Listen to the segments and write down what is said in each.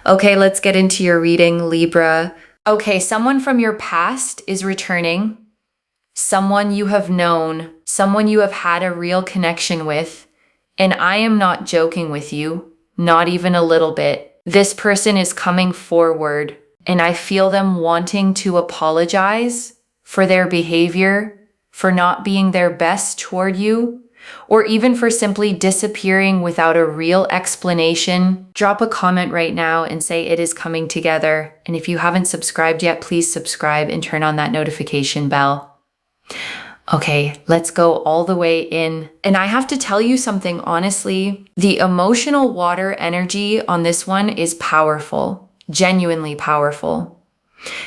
Okay, let's get into your reading, Libra. Okay, someone from your past is returning. Someone you have known, someone you have had a real connection with. And I am not joking with you, not even a little bit. This person is coming forward, and I feel them wanting to apologize for their behavior, for not being their best toward you, or even for simply disappearing without a real explanation. Drop a comment right now and say it is coming together. And if you haven't subscribed yet, please subscribe and turn on that notification bell. Okay, let's go all the way in. And I have to tell you something honestly, the emotional water energy on this one is powerful, genuinely powerful.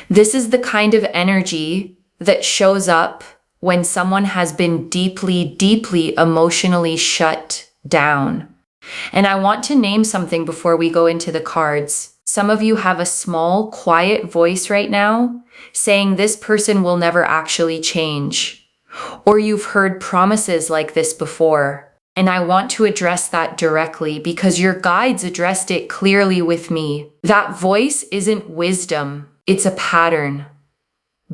This is the kind of energy that shows up when someone has been deeply, deeply emotionally shut down. And I want to name something before we go into the cards. Some of you have a small, quiet voice right now saying this person will never actually change. Or you've heard promises like this before. And I want to address that directly because your guides addressed it clearly with me. That voice isn't wisdom, it's a pattern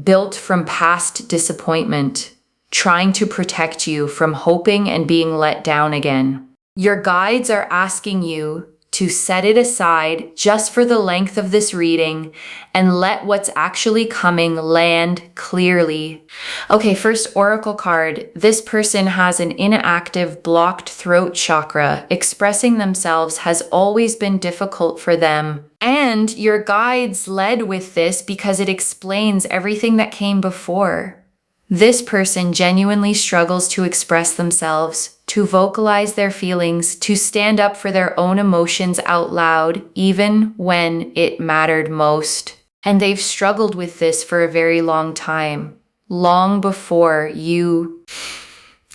built from past disappointment, trying to protect you from hoping and being let down again. Your guides are asking you to set it aside just for the length of this reading and let what's actually coming land clearly. Okay, first oracle card. This person has an inactive, blocked throat chakra. Expressing themselves has always been difficult for them. And your guides led with this because it explains everything that came before. This person genuinely struggles to express themselves, to vocalize their feelings, to stand up for their own emotions out loud, even when it mattered most. And they've struggled with this for a very long time, long before you.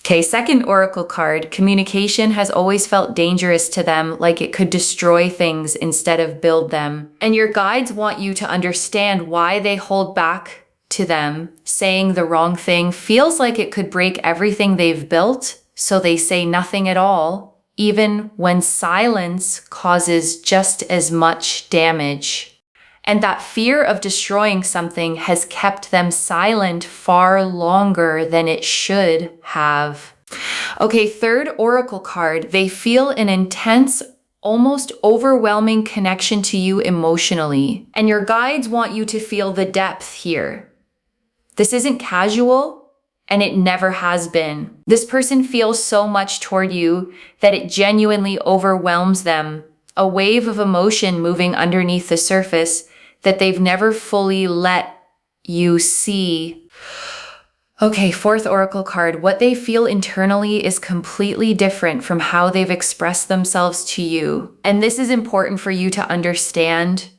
Okay, second oracle card. Communication has always felt dangerous to them, like it could destroy things instead of build them. And your guides want you to understand why they hold back to them. Saying the wrong thing feels like it could break everything they've built, so they say nothing at all, even when silence causes just as much damage. And that fear of destroying something has kept them silent far longer than it should have. Okay, third oracle card. They feel an intense, almost overwhelming connection to you emotionally. And your guides want you to feel the depth here. This isn't casual, and it never has been. This person feels so much toward you that it genuinely overwhelms them. A wave of emotion moving underneath the surface that they've never fully let you see. Okay, fourth oracle card. What they feel internally is completely different from how they've expressed themselves to you. And this is important for you to understand.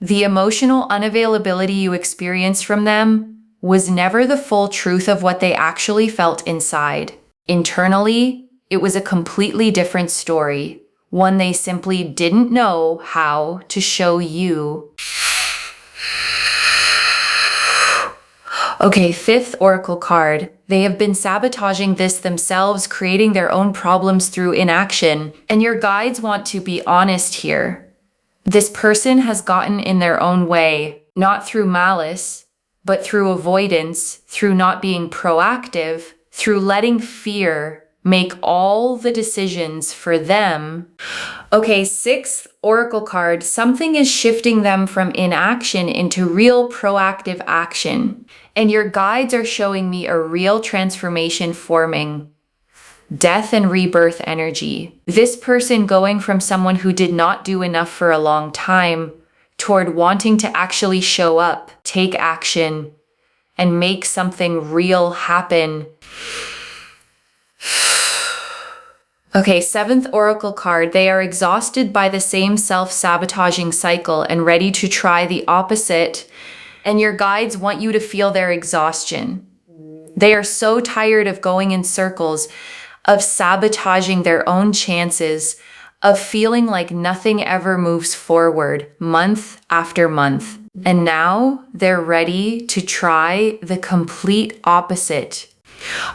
The emotional unavailability you experience from them was never the full truth of what they actually felt inside. Internally, it was a completely different story, one they simply didn't know how to show you. Okay, fifth oracle card. They have been sabotaging this themselves, creating their own problems through inaction. And your guides want to be honest here. This person has gotten in their own way, not through malice, but through avoidance, through not being proactive, through letting fear make all the decisions for them. Okay, sixth oracle card. Something is shifting them from inaction into real proactive action. And your guides are showing me a real transformation forming. Death and rebirth energy. This person going from someone who did not do enough for a long time toward wanting to actually show up, take action, and make something real happen. Okay, seventh oracle card. They are exhausted by the same self-sabotaging cycle and ready to try the opposite. And your guides want you to feel their exhaustion. They are so tired of going in circles, of sabotaging their own chances, of feeling like nothing ever moves forward month after month. And now they're ready to try the complete opposite.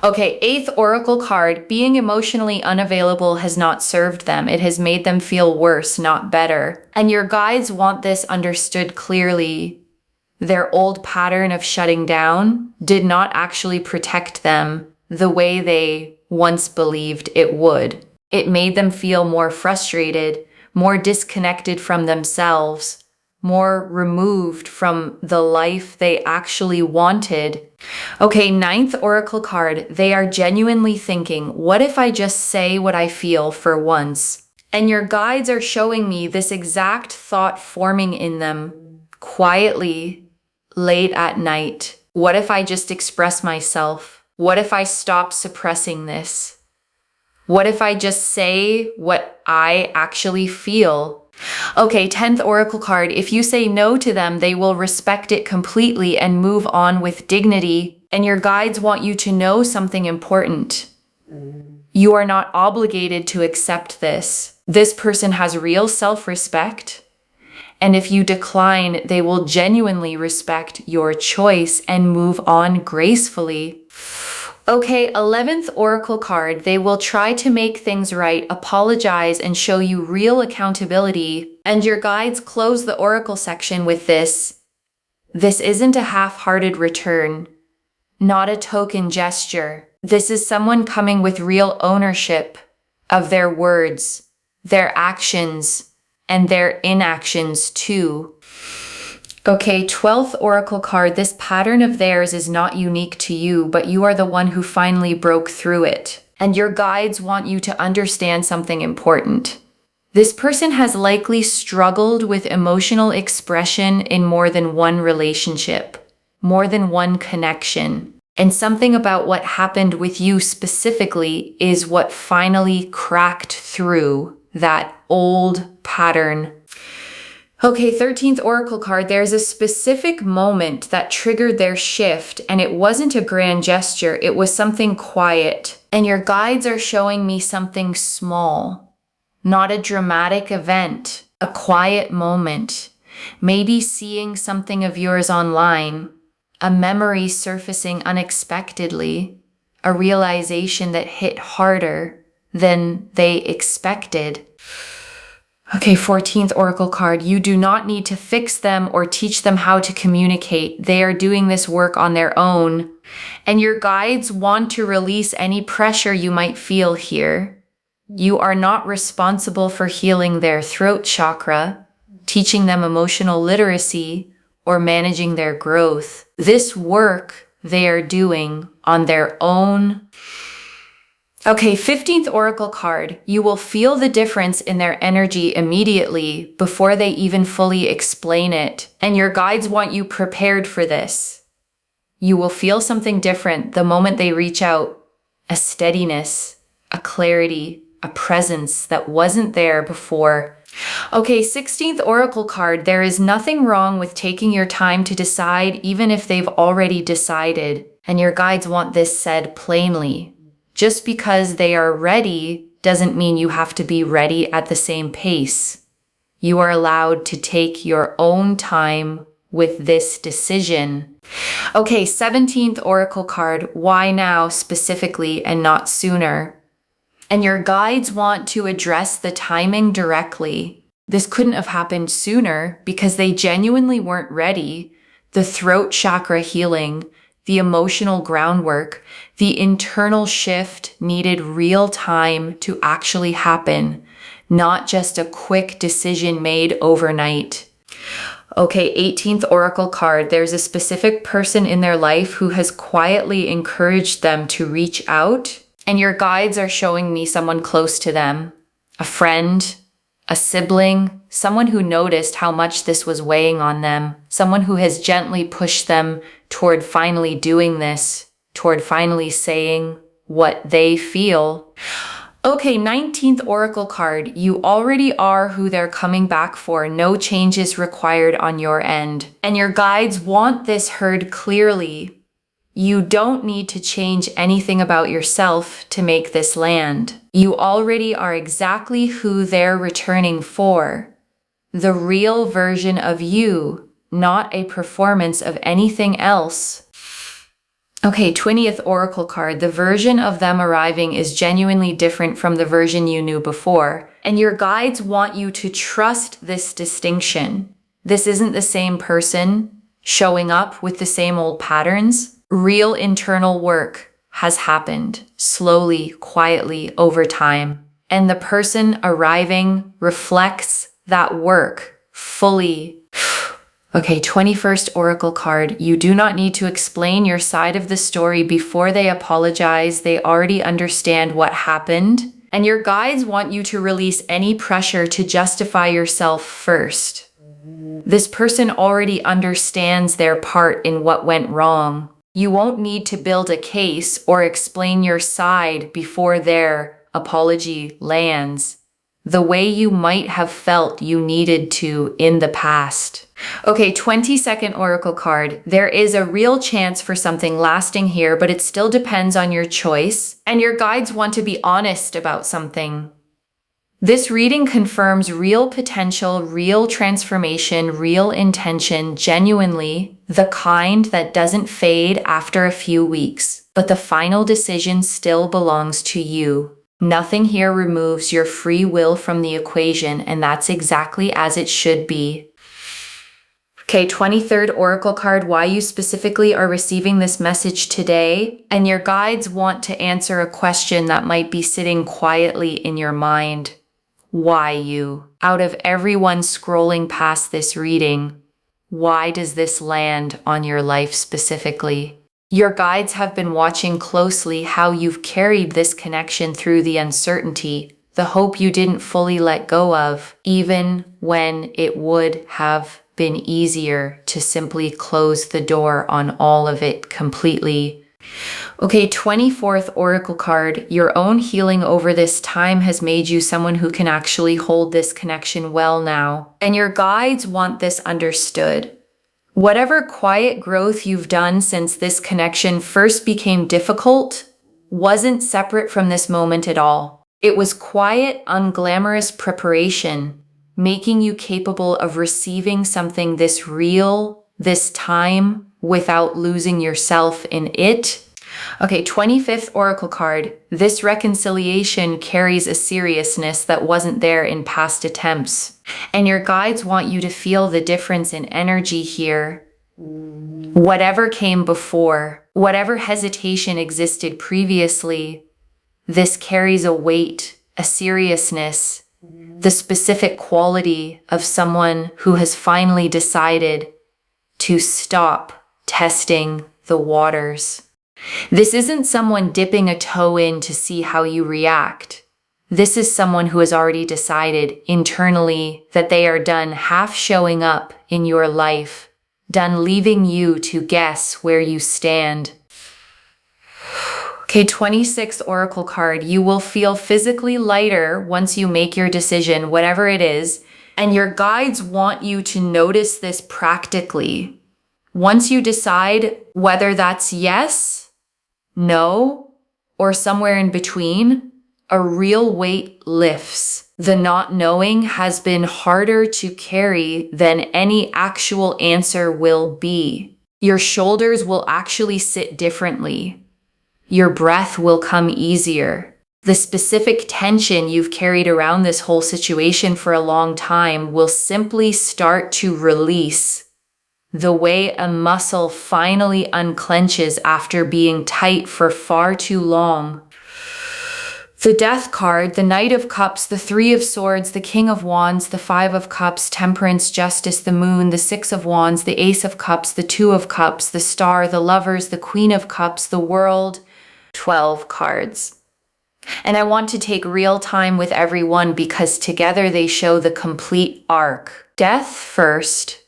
Okay, 8th oracle card, being emotionally unavailable has not served them. It has made them feel worse, not better. And your guides want this understood clearly. Their old pattern of shutting down did not actually protect them the way they once believed it would. It made them feel more frustrated, more disconnected from themselves, more removed from the life they actually wanted. Okay, 9th oracle card, they are genuinely thinking, what if I just say what I feel for once? And your guides are showing me this exact thought forming in them quietly late at night. What if I just express myself? What if I stop suppressing this? What if I just say what I actually feel? Okay, 10th oracle card, if you say no to them, they will respect it completely and move on with dignity. And your guides want you to know something important. You are not obligated to accept this. This person has real self-respect. And if you decline, they will genuinely respect your choice and move on gracefully. Okay, 11th oracle card, they will try to make things right, apologize, and show you real accountability. And your guides close the oracle section with this. This isn't a half-hearted return, not a token gesture. This is someone coming with real ownership of their words, their actions, and their inactions too. Okay, 12th oracle card, this pattern of theirs is not unique to you, but you are the one who finally broke through it. And your guides want you to understand something important. This person has likely struggled with emotional expression in more than one relationship, more than one connection. And something about what happened with you specifically is what finally cracked through that old pattern. Okay, 13th oracle card, there's a specific moment that triggered their shift, and it wasn't a grand gesture, it was something quiet. And your guides are showing me something small, not a dramatic event, a quiet moment. Maybe seeing something of yours online, a memory surfacing unexpectedly, a realization that hit harder than they expected. Okay, 14th oracle card, you do not need to fix them or teach them how to communicate. They are doing this work on their own. And your guides want to release any pressure you might feel here. You are not responsible for healing their throat chakra, teaching them emotional literacy, or managing their growth. This work they are doing on their own. Okay, 15th oracle card. You will feel the difference in their energy immediately before they even fully explain it. And your guides want you prepared for this. You will feel something different the moment they reach out. A steadiness, a clarity, a presence that wasn't there before. Okay, 16th oracle card. There is nothing wrong with taking your time to decide, even if they've already decided. And your guides want this said plainly. Just because they are ready doesn't mean you have to be ready at the same pace. You are allowed to take your own time with this decision. Okay, 17th oracle card. Why now specifically and not sooner? And your guides want to address the timing directly. This couldn't have happened sooner because they genuinely weren't ready. The throat chakra healing, the emotional groundwork, the internal shift needed real time to actually happen, not just a quick decision made overnight. Okay, 18th oracle card. There's a specific person in their life who has quietly encouraged them to reach out, and your guides are showing me someone close to them, a friend, a sibling, someone who noticed how much this was weighing on them, someone who has gently pushed them toward finally doing this, toward finally saying what they feel. Okay, 19th oracle card. You already are who they're coming back for. No changes required on your end. And your guides want this heard clearly. You don't need to change anything about yourself to make this land. You already are exactly who they're returning for. The real version of you, not a performance of anything else. Okay, 20th Oracle card. The version of them arriving is genuinely different from the version you knew before, and your guides want you to trust this distinction. This isn't the same person showing up with the same old patterns. Real internal work has happened slowly, quietly over time, and the person arriving reflects that work fully. Okay, 21st Oracle card. You do not need to explain your side of the story before they apologize. They already understand what happened. And your guides want you to release any pressure to justify yourself first. This person already understands their part in what went wrong. You won't need to build a case or explain your side before their apology lands, the way you might have felt you needed to in the past. Okay, 22nd Oracle card. There is a real chance for something lasting here, but it still depends on your choice, and your guides want to be honest about something. This reading confirms real potential, real transformation, real intention, genuinely, the kind that doesn't fade after a few weeks, but the final decision still belongs to you. Nothing here removes your free will from the equation, and that's exactly as it should be. Okay, 23rd Oracle card, why you specifically are receiving this message today, and your guides want to answer a question that might be sitting quietly in your mind. Why you? Out of everyone scrolling past this reading, why does this land on your life specifically? Your guides have been watching closely how you've carried this connection through the uncertainty, the hope you didn't fully let go of, even when it would have been easier to simply close the door on all of it completely. Okay, 24th Oracle card. Your own healing over this time has made you someone who can actually hold this connection well now. And your guides want this understood. Whatever quiet growth you've done since this connection first became difficult wasn't separate from this moment at all. It was quiet, unglamorous preparation, making you capable of receiving something this real, this time, without losing yourself in it. Okay, 25th Oracle card. This reconciliation carries a seriousness that wasn't there in past attempts. And your guides want you to feel the difference in energy here. Whatever came before, whatever hesitation existed previously, this carries a weight, a seriousness, the specific quality of someone who has finally decided to stop testing the waters. This isn't someone dipping a toe in to see how you react. This is someone who has already decided internally that they are done half showing up in your life, done leaving you to guess where you stand. Okay, 26th Oracle card. You will feel physically lighter once you make your decision, whatever it is, and your guides want you to notice this practically. Once you decide whether that's yes, no, or somewhere in between, a real weight lifts. The not knowing has been harder to carry than any actual answer will be. Your shoulders will actually sit differently. Your breath will come easier. The specific tension you've carried around this whole situation for a long time will simply start to release, the way a muscle finally unclenches after being tight for far too long. The Death card, the Knight of Cups, the Three of Swords, the King of Wands, the Five of Cups, Temperance, Justice, the Moon, the Six of Wands, the Ace of Cups, the Two of Cups, the Star, the Lovers, the Queen of Cups, the World. 12 cards. And I want to take real time with everyone because together they show the complete arc. Death first,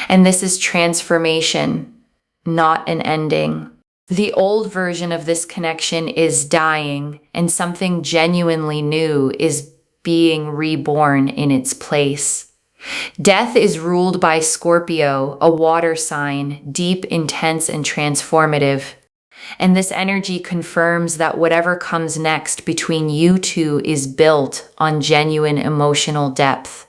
and this is transformation, not an ending. The old version of this connection is dying, and something genuinely new is being reborn in its place. Death is ruled by Scorpio, a water sign, deep, intense, and transformative. And this energy confirms that whatever comes next between you two is built on genuine emotional depth,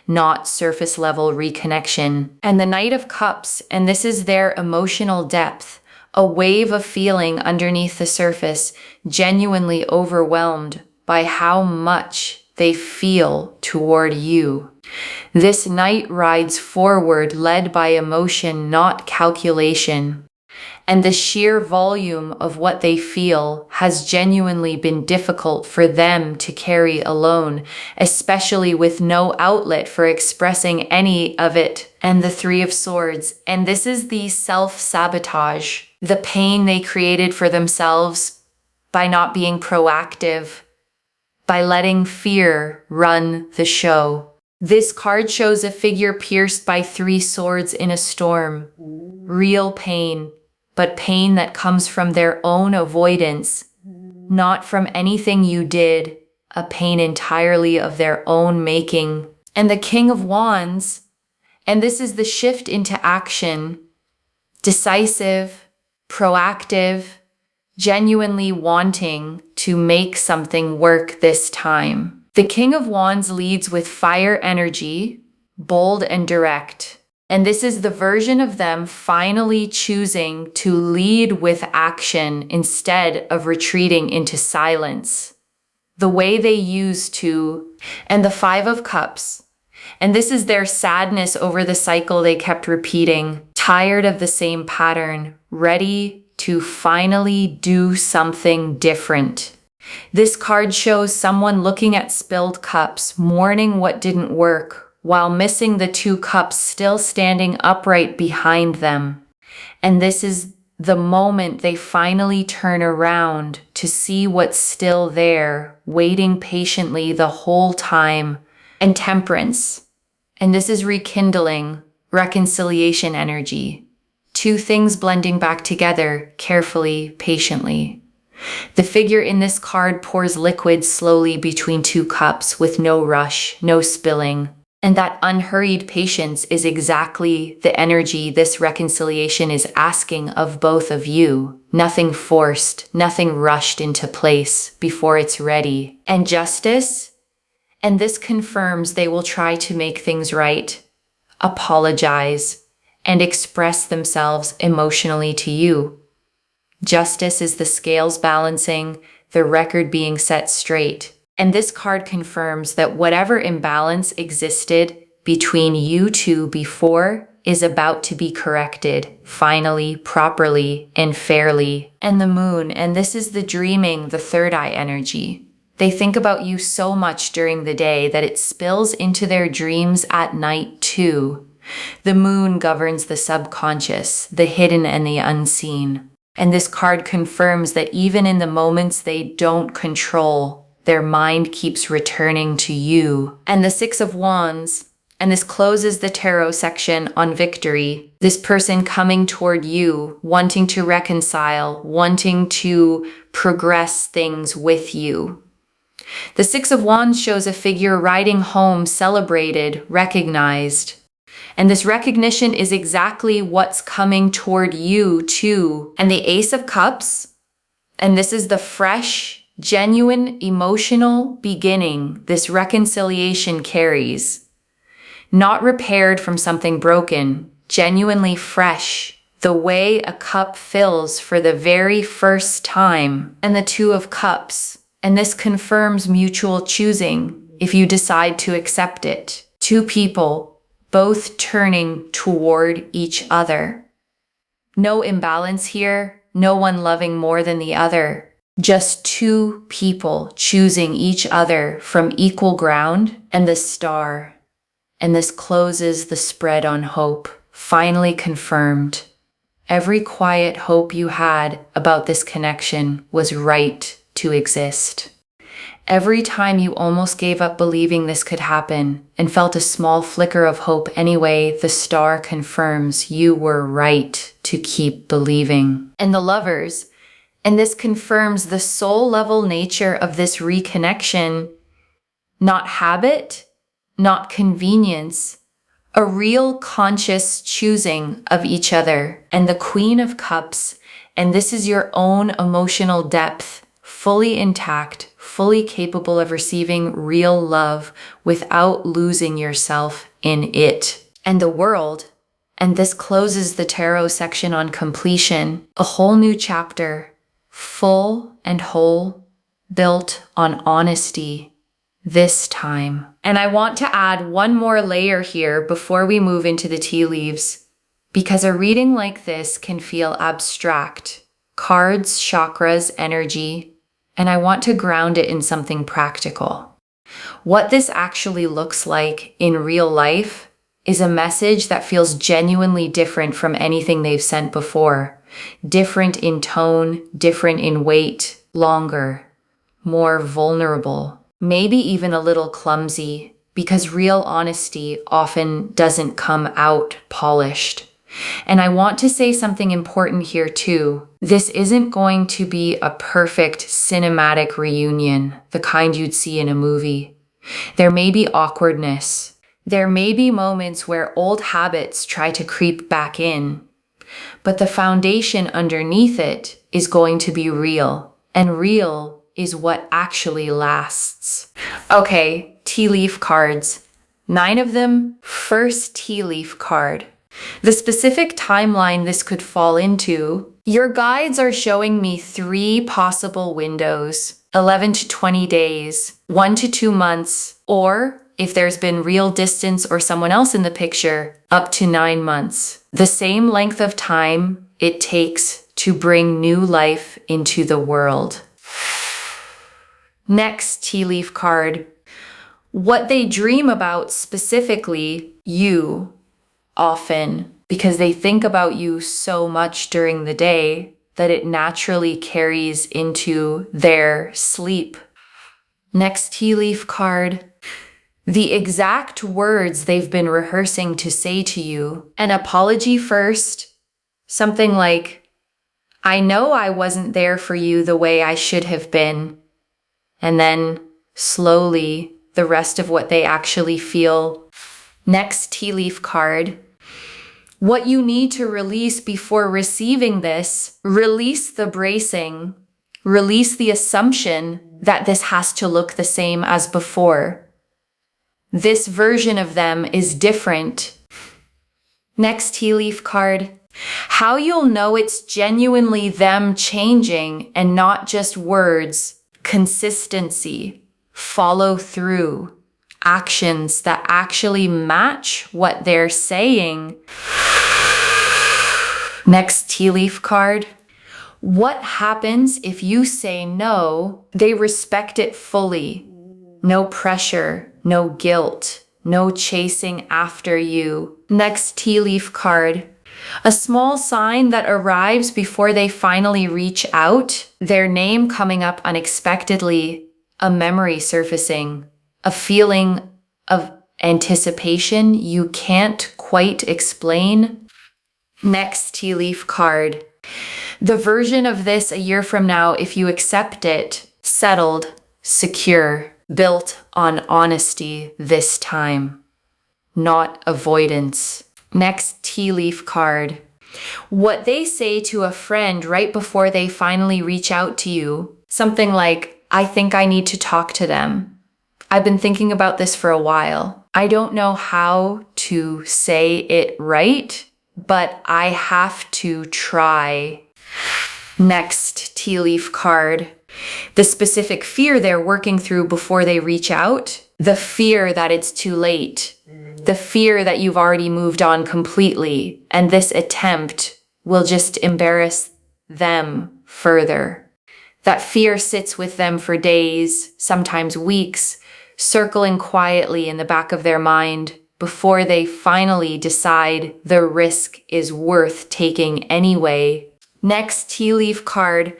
not surface level reconnection. And the Knight of Cups, and this is their emotional depth, a wave of feeling underneath the surface, genuinely overwhelmed by how much they feel toward you. This knight rides forward, led by emotion, not calculation. And the sheer volume of what they feel has genuinely been difficult for them to carry alone, especially with no outlet for expressing any of it. And the Three of Swords. And this is the self-sabotage, the pain they created for themselves by not being proactive, by letting fear run the show. This card shows a figure pierced by three swords in a storm. Real pain, but pain that comes from their own avoidance, not from anything you did, a pain entirely of their own making. And the King of Wands, and this is the shift into action, decisive, proactive, genuinely wanting to make something work this time. The King of Wands leads with fire energy, bold and direct. And this is the version of them finally choosing to lead with action instead of retreating into silence. The way they used to. And the Five of Cups. And this is their sadness over the cycle they kept repeating, tired of the same pattern, ready to finally do something different. This card shows someone looking at spilled cups, mourning what didn't work, while missing the two cups still standing upright behind them. And this is the moment they finally turn around to see what's still there, waiting patiently the whole time. And Temperance. And this is rekindling, reconciliation energy. Two things blending back together, carefully, patiently. The figure in this card pours liquid slowly between two cups with no rush, no spilling. And that unhurried patience is exactly the energy this reconciliation is asking of both of you. Nothing forced, nothing rushed into place before it's ready. And Justice, and this confirms they will try to make things right, apologize, and express themselves emotionally to you. Justice is the scales balancing, the record being set straight. And this card confirms that whatever imbalance existed between you two before is about to be corrected, finally, properly, and fairly. And the Moon, and this is the dreaming, the third eye energy. They think about you so much during the day that it spills into their dreams at night too. The Moon governs the subconscious, the hidden and the unseen. And this card confirms that even in the moments they don't control, their mind keeps returning to you. And the Six of Wands, and this closes the tarot section on victory. This person coming toward you, wanting to reconcile, wanting to progress things with you. The Six of Wands shows a figure riding home, celebrated, recognized. And this recognition is exactly what's coming toward you too. And the Ace of Cups, and this is the fresh, genuine emotional beginning this reconciliation carries. Not repaired from something broken, genuinely fresh, the way a cup fills for the very first time. And the Two of Cups, and this confirms mutual choosing if you decide to accept it. Two people, both turning toward each other. No imbalance here, no one loving more than the other. Just two people choosing each other from equal ground, and the Star. And this closes the spread on hope, finally confirmed. Every quiet hope you had about this connection was right to exist. Every time you almost gave up believing this could happen and felt a small flicker of hope anyway, the Star confirms you were right to keep believing. And the Lovers, and this confirms the soul-level nature of this reconnection, not habit, not convenience, a real conscious choosing of each other. And the Queen of Cups, and this is your own emotional depth, fully intact, fully capable of receiving real love without losing yourself in it. And the World, And this closes the tarot section on completion, a whole new chapter, full and whole, built on honesty this time. And I want to add one more layer here before we move into the tea leaves, because a reading like this can feel abstract. Cards, chakras, energy, and I want to ground it in something practical. What this actually looks like in real life is a message that feels genuinely different from anything they've sent before. Different in tone, different in weight, longer, more vulnerable, maybe even a little clumsy, because real honesty often doesn't come out polished. And I want to say something important here too. This isn't going to be a perfect cinematic reunion, the kind you'd see in a movie. There may be awkwardness. There may be moments where old habits try to creep back in. But the foundation underneath it is going to be real. And real is what actually lasts. Okay, tea leaf cards. 9 of them. First tea leaf card. The specific timeline this could fall into, your guides are showing me 3 possible windows, 11 to 20 days, 1 to 2 months, or if there's been real distance or someone else in the picture, up to 9 months. The same length of time it takes to bring new life into the world. Next tea leaf card. What they dream about specifically, you, often, because they think about you so much during the day that it naturally carries into their sleep. Next tea leaf card. The exact words they've been rehearsing to say to you. An apology first. Something like, I know I wasn't there for you the way I should have been. And then, slowly, the rest of what they actually feel. Next tea leaf card. What you need to release before receiving this, release the bracing, release the assumption that this has to look the same as before. This version of them is different. Next tea leaf card. How you'll know it's genuinely them changing and not just words, consistency, follow through, actions that actually match what they're saying. Next tea leaf card. What happens if you say no? They respect it fully. No pressure, no guilt, no chasing after you. Next tea leaf card. A small sign that arrives before they finally reach out. Their name coming up unexpectedly. A memory surfacing. A feeling of anticipation you can't quite explain. Next tea leaf card. The version of this a year from now, if you accept it, settled, secure, built on honesty this time, not avoidance. Next tea leaf card. What they say to a friend right before they finally reach out to you. Something like, I think I need to talk to them. I've been thinking about this for a while. I don't know how to say it right, but I have to try. Next tea leaf card. The specific fear they're working through before they reach out. The fear that it's too late. The fear that you've already moved on completely, and this attempt will just embarrass them further. That fear sits with them for days, sometimes weeks, circling quietly in the back of their mind before they finally decide the risk is worth taking anyway. Next tea leaf card.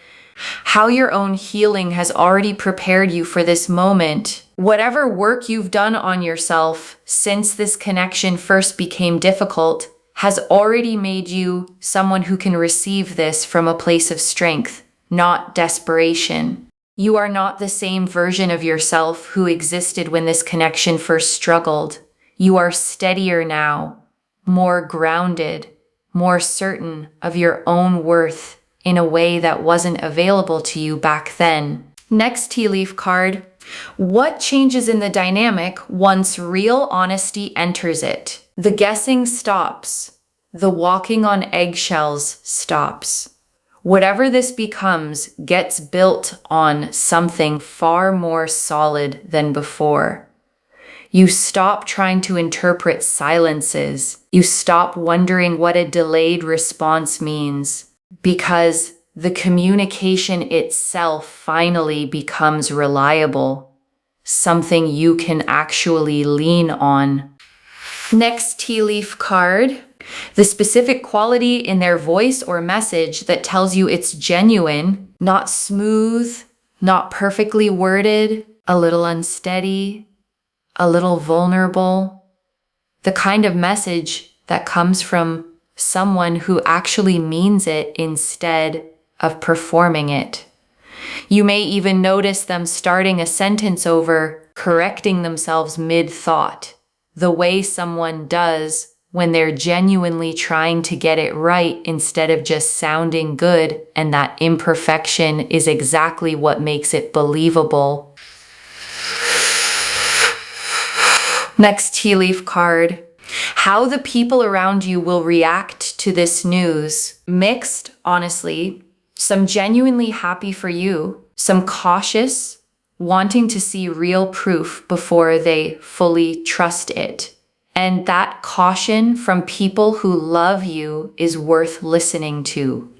How your own healing has already prepared you for this moment. Whatever work you've done on yourself since this connection first became difficult has already made you someone who can receive this from a place of strength, not desperation. You are not the same version of yourself who existed when this connection first struggled. You are steadier now, more grounded, more certain of your own worth in a way that wasn't available to you back then. Next tea leaf card. What changes in the dynamic once real honesty enters it? The guessing stops. the walking on eggshells stops. Whatever this becomes gets built on something far more solid than before. You stop trying to interpret silences. You stop wondering what a delayed response means, because the communication itself finally becomes reliable, something you can actually lean on. Next tea leaf card. The specific quality in their voice or message that tells you it's genuine, not smooth, not perfectly worded, a little unsteady, a little vulnerable. The kind of message that comes from someone who actually means it instead of performing it. You may even notice them starting a sentence over, correcting themselves mid-thought, the way someone does when they're genuinely trying to get it right instead of just sounding good, and that imperfection is exactly what makes it believable. Next tea leaf card. How the people around you will react to this news. Mixed, honestly. Some genuinely happy for you. Some cautious, wanting to see real proof before they fully trust it. And that caution from people who love you is worth listening to.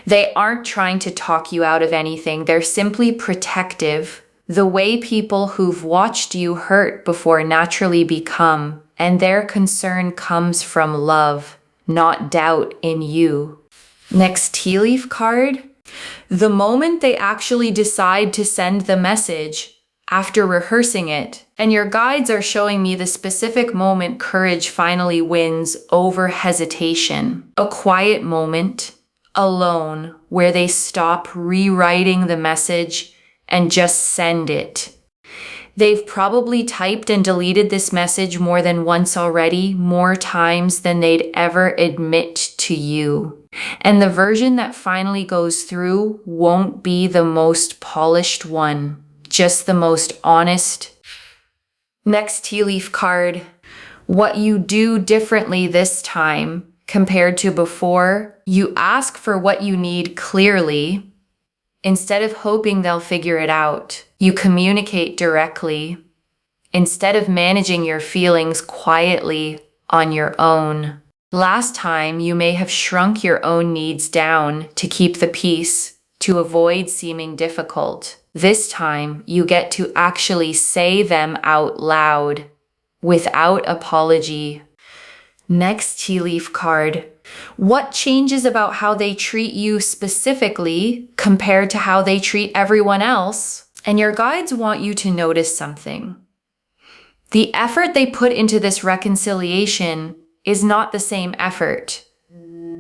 They aren't trying to talk you out of anything. They're simply protective, the way people who've watched you hurt before naturally become, and their concern comes from love, not doubt in you. Next tea leaf card. The moment they actually decide to send the message, after rehearsing it, and your guides are showing me the specific moment courage finally wins over hesitation. A quiet moment, alone, where they stop rewriting the message and just send it. They've probably typed and deleted this message more than once already, more times than they'd ever admit to you. And the version that finally goes through won't be the most polished one, just the most honest. Next tea leaf card. What you do differently this time compared to before, you ask for what you need clearly. Instead of hoping they'll figure it out, you communicate directly. Instead of managing your feelings quietly on your own. Last time, you may have shrunk your own needs down to keep the peace, to avoid seeming difficult. This time, you get to actually say them out loud, without apology. Next tea leaf card. What changes about how they treat you specifically compared to how they treat everyone else? And your guides want you to notice something. The effort they put into this reconciliation is not the same effort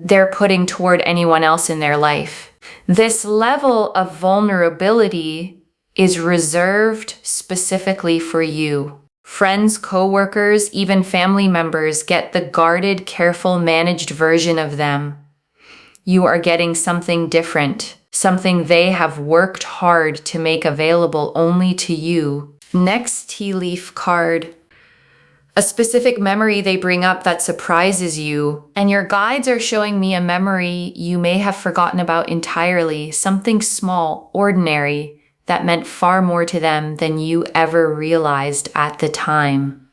they're putting toward anyone else in their life. This level of vulnerability is reserved specifically for you. Friends, co-workers, even family members get the guarded, careful, managed version of them. You are getting something different, something they have worked hard to make available only to you. Next tea leaf card. A specific memory they bring up that surprises you, and your guides are showing me a memory you may have forgotten about entirely, something small, ordinary, that meant far more to them than you ever realized at the time.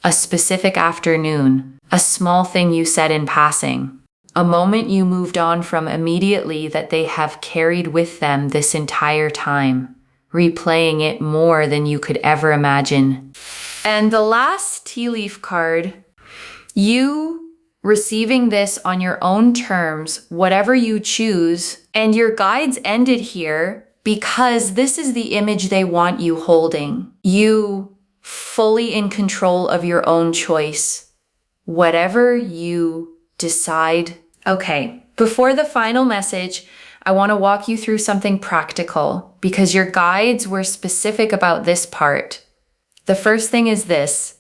A specific afternoon, a small thing you said in passing, a moment you moved on from immediately that they have carried with them this entire time, replaying it more than you could ever imagine. And the last tea leaf card, you receiving this on your own terms, whatever you choose, and your guides ended here because this is the image they want you holding. You fully in control of your own choice, whatever you decide. Okay, before the final message, I want to walk you through something practical because your guides were specific about this part. The first thing is this.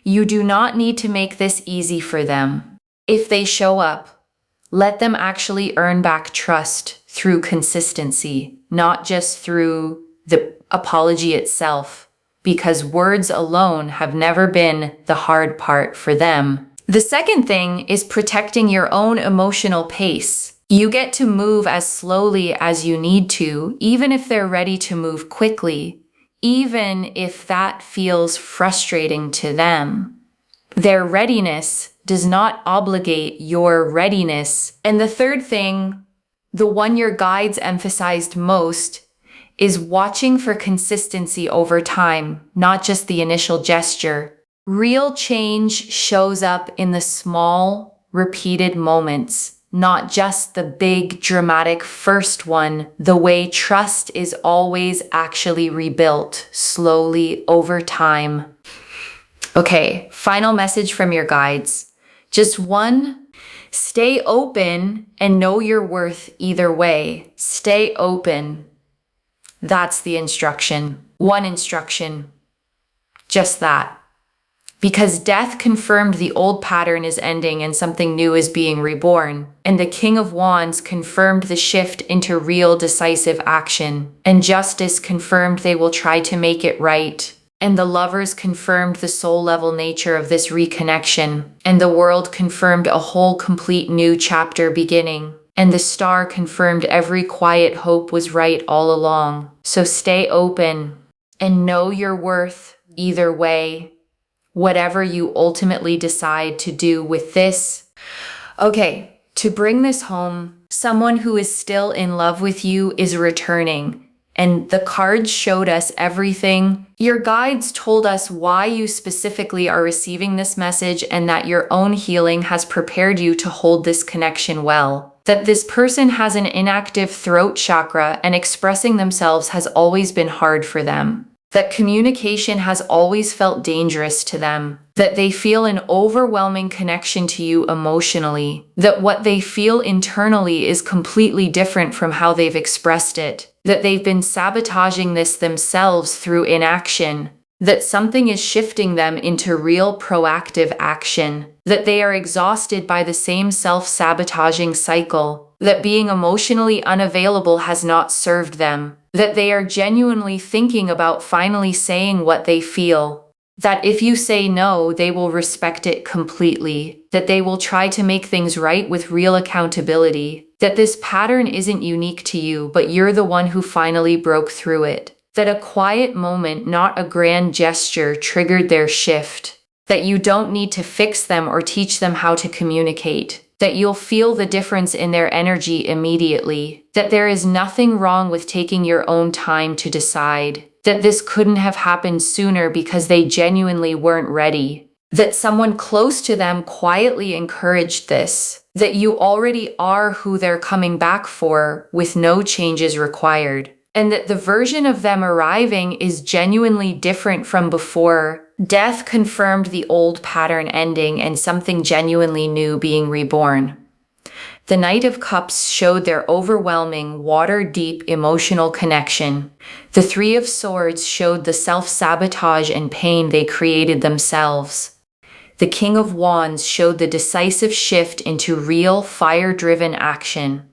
You do not need to make this easy for them. If they show up, let them actually earn back trust through consistency, not just through the apology itself, because words alone have never been the hard part for them. The second thing is protecting your own emotional pace. You get to move as slowly as you need to, even if they're ready to move quickly, even if that feels frustrating to them. Their readiness does not obligate your readiness. And the third thing, the one your guides emphasized most, is watching for consistency over time, not just the initial gesture. Real change shows up in the small, repeated moments, not just the big, dramatic first one. The way trust is always actually rebuilt slowly over time. Okay, final message from your guides. Just one, stay open and know your worth either way. Stay open. That's the instruction. One instruction. Just that. Because death confirmed the old pattern is ending and something new is being reborn. And the King of Wands confirmed the shift into real decisive action. And Justice confirmed they will try to make it right. And the Lovers confirmed the soul-level nature of this reconnection. And the World confirmed a whole complete new chapter beginning. And the Star confirmed every quiet hope was right all along. So stay open and know your worth either way. Whatever you ultimately decide to do with this. Okay, to bring this home, someone who is still in love with you is returning, and the cards showed us everything. Your guides told us why you specifically are receiving this message and that your own healing has prepared you to hold this connection well. That this person has an inactive throat chakra and expressing themselves has always been hard for them. That communication has always felt dangerous to them, that they feel an overwhelming connection to you emotionally, that what they feel internally is completely different from how they've expressed it, that they've been sabotaging this themselves through inaction, that something is shifting them into real proactive action, that they are exhausted by the same self-sabotaging cycle, that being emotionally unavailable has not served them, that they are genuinely thinking about finally saying what they feel, that if you say no, they will respect it completely, that they will try to make things right with real accountability, that this pattern isn't unique to you, but you're the one who finally broke through it, that a quiet moment, not a grand gesture, triggered their shift, that you don't need to fix them or teach them how to communicate, that you'll feel the difference in their energy immediately, that there is nothing wrong with taking your own time to decide, that this couldn't have happened sooner because they genuinely weren't ready, that someone close to them quietly encouraged this, that you already are who they're coming back for with no changes required, and that the version of them arriving is genuinely different from before. Death confirmed the old pattern ending and something genuinely new being reborn. The Knight of Cups showed their overwhelming, water-deep emotional connection. The Three of Swords showed the self-sabotage and pain they created themselves. The King of Wands showed the decisive shift into real, fire-driven action.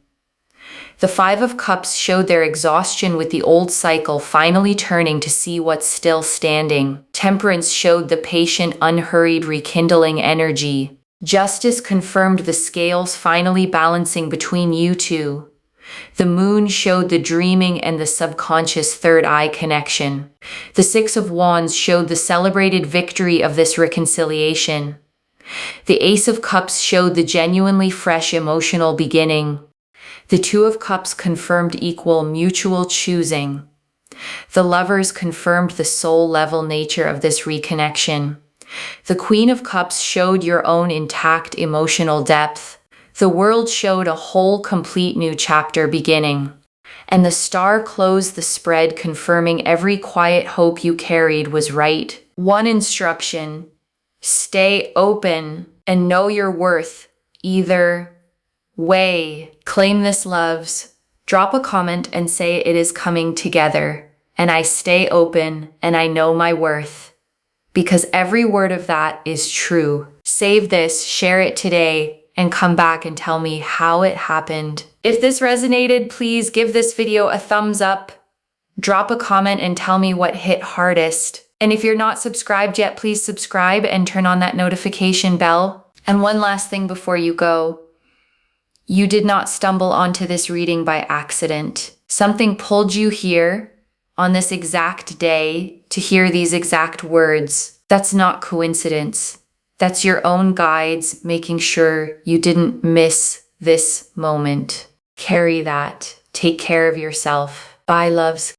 The Five of Cups showed their exhaustion with the old cycle finally turning to see what's still standing. Temperance showed the patient, unhurried rekindling energy. Justice confirmed the scales finally balancing between you two. The Moon showed the dreaming and the subconscious third eye connection. The Six of Wands showed the celebrated victory of this reconciliation. The Ace of Cups showed the genuinely fresh emotional beginning. The Two of Cups confirmed equal mutual choosing. The Lovers confirmed the soul-level nature of this reconnection. The Queen of Cups showed your own intact emotional depth. The World showed a whole complete new chapter beginning. And the Star closed the spread, confirming every quiet hope you carried was right. One instruction: stay open and know your worth either way. Claim this, loves. Drop a comment and say it is coming together. And I stay open and I know my worth. Because every word of that is true. Save this, share it today, and come back and tell me how it happened. If this resonated, please give this video a thumbs up. Drop a comment and tell me what hit hardest. And if you're not subscribed yet, please subscribe and turn on that notification bell. And one last thing before you go. You did not stumble onto this reading by accident. Something pulled you here on this exact day to hear these exact words. That's not coincidence. That's your own guides making sure you didn't miss this moment. Carry that. Take care of yourself. Bye, loves.